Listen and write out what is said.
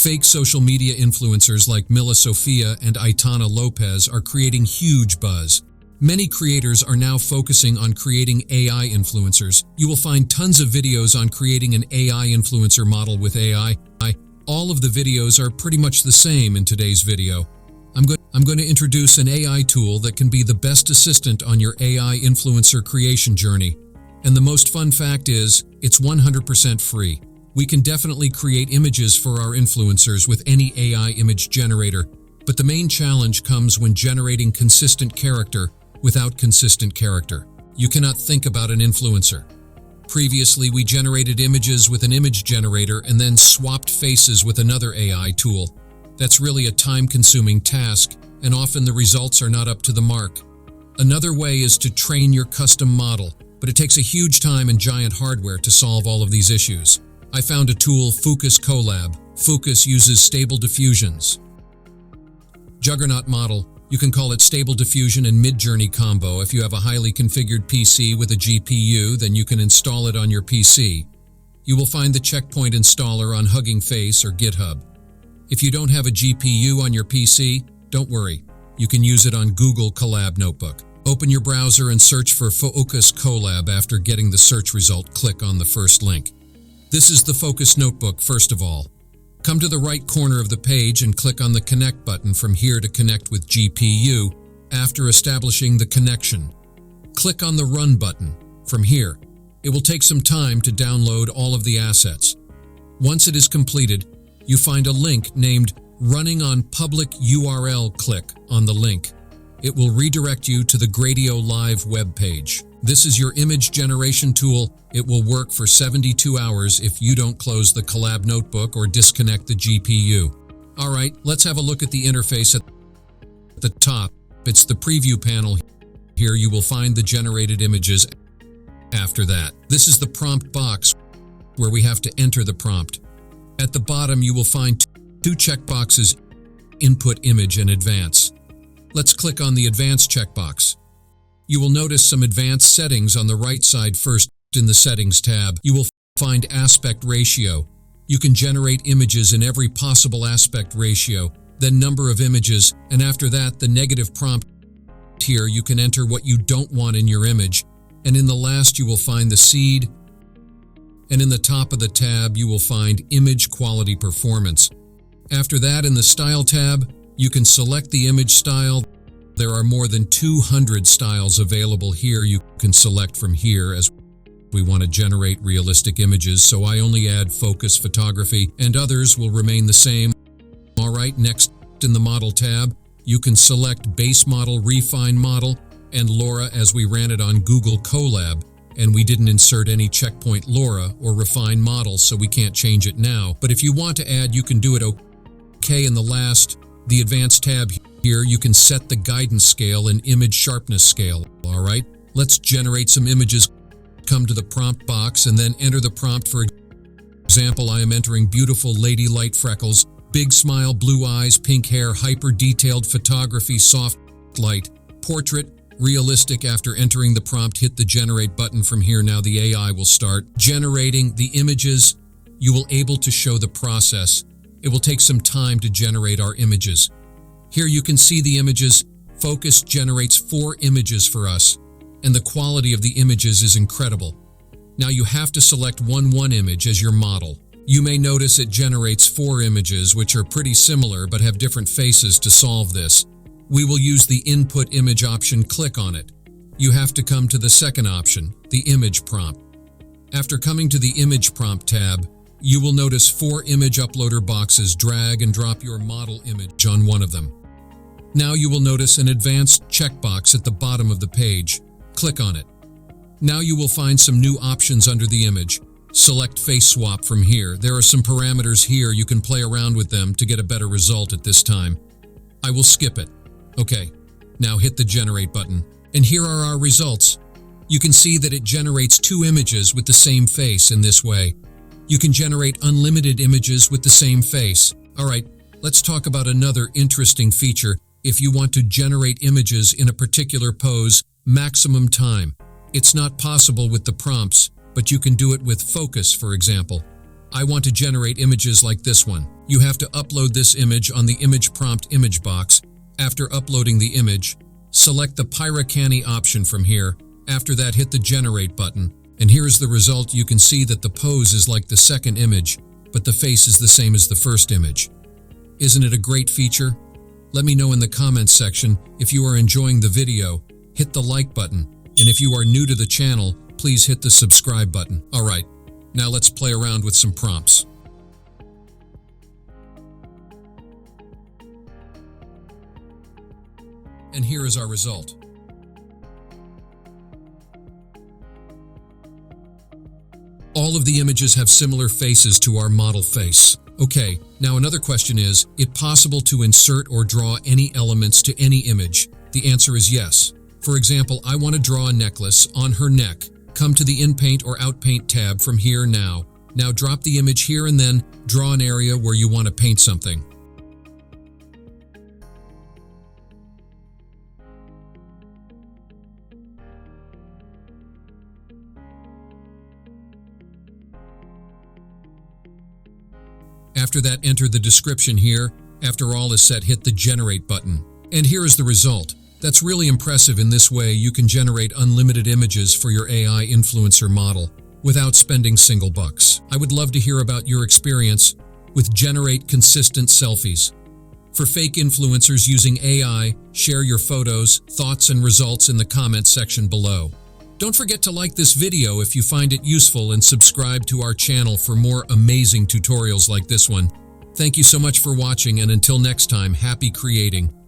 Fake social media influencers like Mila Sofia and Aitana Lopez are creating huge buzz. Many creators are now focusing on creating AI influencers. You will find tons of videos on creating an AI influencer model with AI. All of the videos are pretty much the same in today's video. I'm going to introduce an AI tool that can be the best assistant on your AI influencer creation journey. And the most fun fact is, it's 100% free. We can definitely create images for our influencers with any AI image generator, but the main challenge comes when generating consistent character without consistent character. You cannot think about an influencer. Previously, we generated images with an image generator and then swapped faces with another AI tool. That's really a time-consuming task, and often the results are not up to the mark. Another way is to train your custom model, but it takes a huge time and giant hardware to solve all of these issues. I found a tool, Fooocus AI. Fooocus uses stable diffusions. Juggernaut model, you can call it stable diffusion and mid-journey combo. If you have a highly configured PC with a GPU, then you can install it on your PC. You will find the checkpoint installer on Hugging Face or GitHub. If you don't have a GPU on your PC, don't worry. You can use it on Google Colab Notebook. Open your browser and search for Fooocus AI. After getting the search result, click on the first link. This is the Focus Notebook, first of all. Come to the right corner of the page and click on the Connect button from here to connect with GPU. After establishing the connection, click on the Run button from here. It will take some time to download all of the assets. Once it is completed, you find a link named Running on Public URL. Click on the link. It will redirect you to the Gradio Live web page. This is your image generation tool. It will work for 72 hours if you don't close the Colab Notebook or disconnect the GPU. Alright, let's have a look at the interface at the top. It's the preview panel. Here you will find the generated images. After that, this is the prompt box where we have to enter the prompt. At the bottom you will find two checkboxes, Input Image and Advance. Let's click on the Advanced checkbox. You will notice some advanced settings on the right side. First, in the Settings tab, you will find Aspect Ratio. You can generate images in every possible aspect ratio, then number of images, and after that, the negative prompt. Here, you can enter what you don't want in your image, and in the last, you will find the seed, and in the top of the tab, you will find Image Quality Performance. After that, in the Style tab, you can select the image style. There are more than 200 styles available here. You can select from here as we want to generate realistic images, so I only add focus photography, and others will remain the same. Alright, next in the Model tab, you can select Base Model, Refine Model, and LoRa as we ran it on Google Colab, and we didn't insert any checkpoint LoRa or Refine Model, so we can't change it now. But if you want to add, you can do it. Okay, in the last, the Advanced tab here, you can set the guidance scale and image sharpness scale. Alright, let's generate some images. Come to the prompt box and then enter the prompt. For example, I am entering beautiful lady light freckles, big smile, blue eyes, pink hair, hyper-detailed photography, soft light, portrait, realistic. After entering the prompt, hit the Generate button from here. Now the AI will start generating the images. You will able to show the process. It will take some time to generate our images. Here you can see the images. Focus generates 4 images for us, and the quality of the images is incredible. Now you have to select one image as your model. You may notice it generates 4 images which are pretty similar but have different faces. To solve this, we will use the Input Image option. Click on it. You have to come to the second option, the Image Prompt. After coming to the Image Prompt tab, you will notice 4 image uploader boxes. Drag and drop your model image on one of them. Now you will notice an advanced checkbox at the bottom of the page. Click on it. Now you will find some new options under the image. Select Face Swap from here. There are some parameters here. You can play around with them to get a better result at this time. I will skip it. Okay, now hit the Generate button. And here are our results. You can see that it generates 2 images with the same face in this way. You can generate unlimited images with the same face. Alright, let's talk about another interesting feature. If you want to generate images in a particular pose, maximum time. It's not possible with the prompts, but you can do it with Focus, for example. I want to generate images like this one. You have to upload this image on the image prompt image box. After uploading the image, select the Pyrocani option from here. After that, hit the Generate button. And here is the result. You can see that the pose is like the second image, but the face is the same as the first image. Isn't it a great feature? Let me know in the comments section if you are enjoying the video. Hit the like button. And if you are new to the channel, please hit the subscribe button. Alright, now let's play around with some prompts. And here is our result. All of the images have similar faces to our model face. Okay, now another question is it possible to insert or draw any elements to any image? The answer is yes. For example, I want to draw a necklace on her neck. Come to the In-Paint or Out-Paint tab from here now. Now drop the image here and then draw an area where you want to paint something. After that, enter the description here. After all is set, hit the Generate button. And here is the result. That's really impressive. In this way, you can generate unlimited images for your AI influencer model without spending single bucks. I would love to hear about your experience with Generate consistent selfies. For fake influencers using AI, share your photos, thoughts, and results in the comment section below. Don't forget to like this video if you find it useful and subscribe to our channel for more amazing tutorials like this one. Thank you so much for watching, and until next time, happy creating.